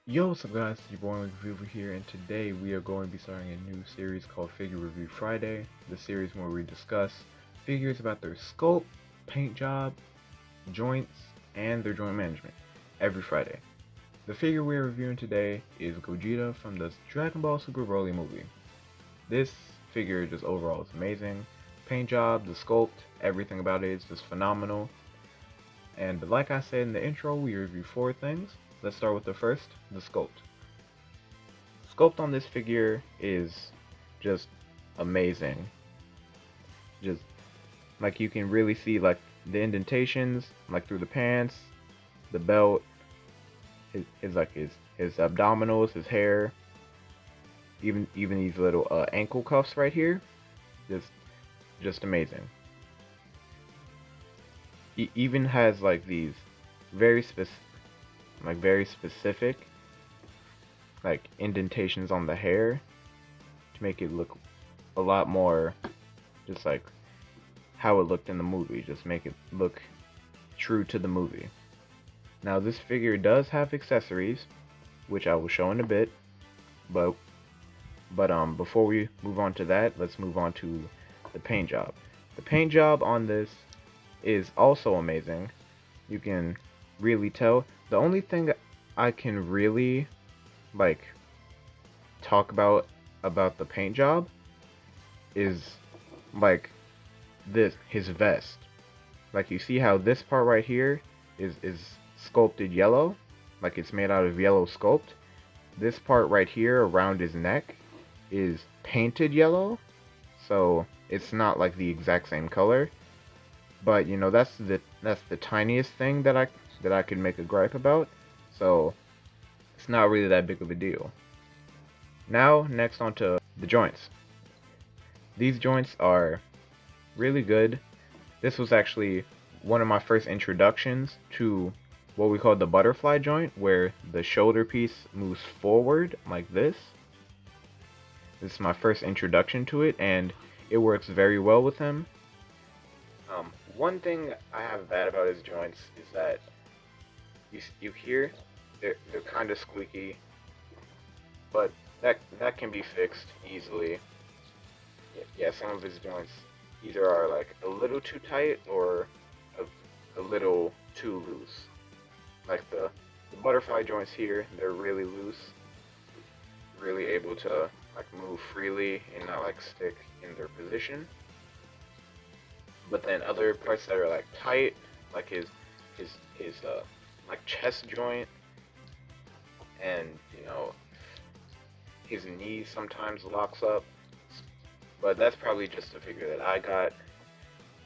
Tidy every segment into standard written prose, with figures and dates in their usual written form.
Yo, what's up guys, it's your boy Reviewer here, and today we are going to be starting a new series called Figure Review Friday, the series where we discuss figures about their sculpt, paint job, joints, and their joint management, every Friday. The figure we are reviewing today is Gogeta from the Dragon Ball Super Broly movie. This figure just overall is amazing. Paint job, the sculpt, everything about it is just phenomenal. And like I said in the intro, we review 4 things. Let's start with the first, the sculpt. Sculpt on this figure is just amazing. Just like you can really see like the indentations like through the pants, the belt, his abdominals, his hair, even these little ankle cuffs right here. Just amazing. He even has like these very very specific like indentations on the hair to make it look a lot more just like how it looked in the movie, just make it look true to the movie. Now this figure does have accessories, which I will show in a bit, but before we move on to that, let's move on to the paint job. The paint job on this is also amazing. You can really tell. The only thing I can really like talk about the paint job is like his vest. Like you see how this part right here is sculpted yellow, like it's made out of yellow sculpt. This part right here around his neck is painted yellow, so it's not like the exact same color. But you know, that's the tiniest thing that I could make a gripe about. So it's not really that big of a deal. Now, next onto the joints. These joints are really good. This was actually one of my first introductions to what we call the butterfly joint, where the shoulder piece moves forward like this. This is my first introduction to it, and it works very well with him. One thing I have bad about his joints is that you hear they're kind of squeaky, but that can be fixed easily. Yeah, some of his joints either are like a little too tight or a little too loose. Like the butterfly joints here, they're really loose, really able to like move freely and not like stick in their position. But then other parts that are like tight, like his like chest joint, and you know his knee sometimes locks up. But that's probably just a figure that I got.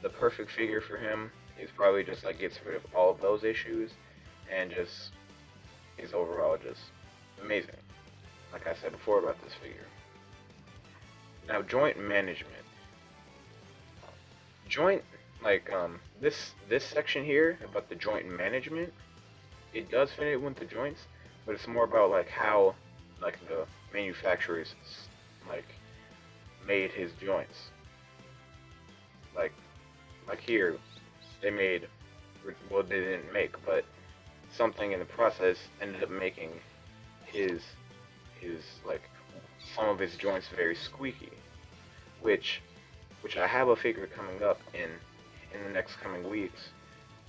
The perfect figure for him is probably just like gets rid of all of those issues and just is overall just amazing. Like I said before about this figure. Now joint management. Joint like this section here about the joint management, it does fit in with the joints, but it's more about like how like the manufacturers like made his joints. Like here, they made, well, they didn't make, but something in the process ended up making his like some of his joints very squeaky, which I have a figure coming up in the next coming weeks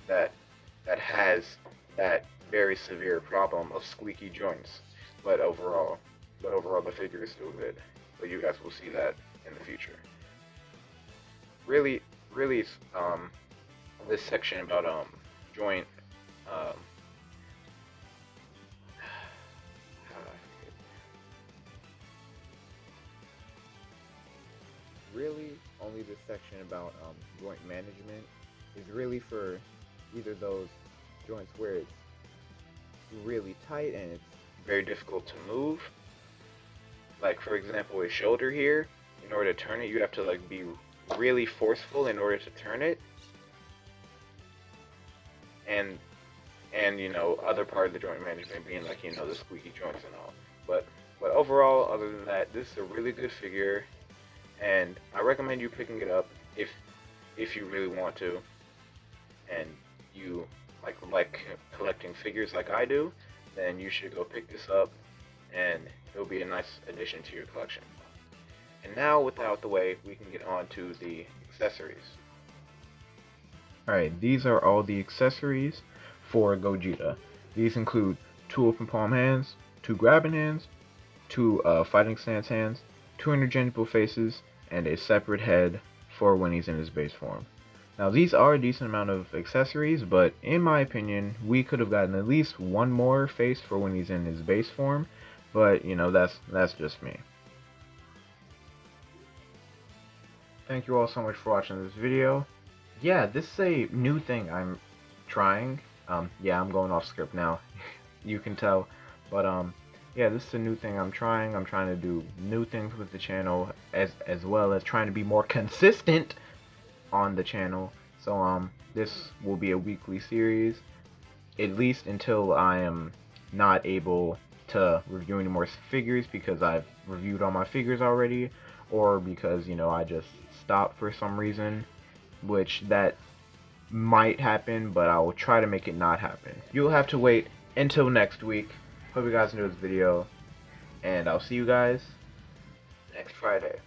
that has that very severe problem of squeaky joints. But overall the figure is still good. But you guys will see that in the future. Really, this section about joint um, really only this section about joint management is really for either those joints where it's really tight and it's very difficult to move. Like for example, his shoulder here, in order to turn it, you have to like be really forceful in order to turn it. And you know, other part of the joint management being like, you know, the squeaky joints and all. But overall, other than that, this is a really good figure, and I recommend you picking it up if you really want to, and you like collecting figures like I do. then you should go pick this up, and it'll be a nice addition to your collection. And now, with that out the way, we can get on to the accessories. Alright, these are all the accessories for Gogeta. These include 2 open palm hands, 2 grabbing hands, 2 fighting stance hands, 2 interchangeable faces, and a separate head for when he's in his base form. Now these are a decent amount of accessories, but in my opinion, we could have gotten at least one more face for when he's in his base form, but you know, that's just me. Thank you all so much for watching this video. Yeah, this is a new thing I'm trying. Yeah, I'm going off script now. You can tell. But yeah, this is a new thing I'm trying. I'm trying to do new things with the channel as well as trying to be more consistent on the channel. So this will be a weekly series, at least until I am not able to review any more figures because I've reviewed all my figures already, or because, you know, I just stopped for some reason, which that might happen, but I will try to make it not happen. You'll have to wait until next week. Hope you guys enjoyed this video, and I'll see you guys next Friday.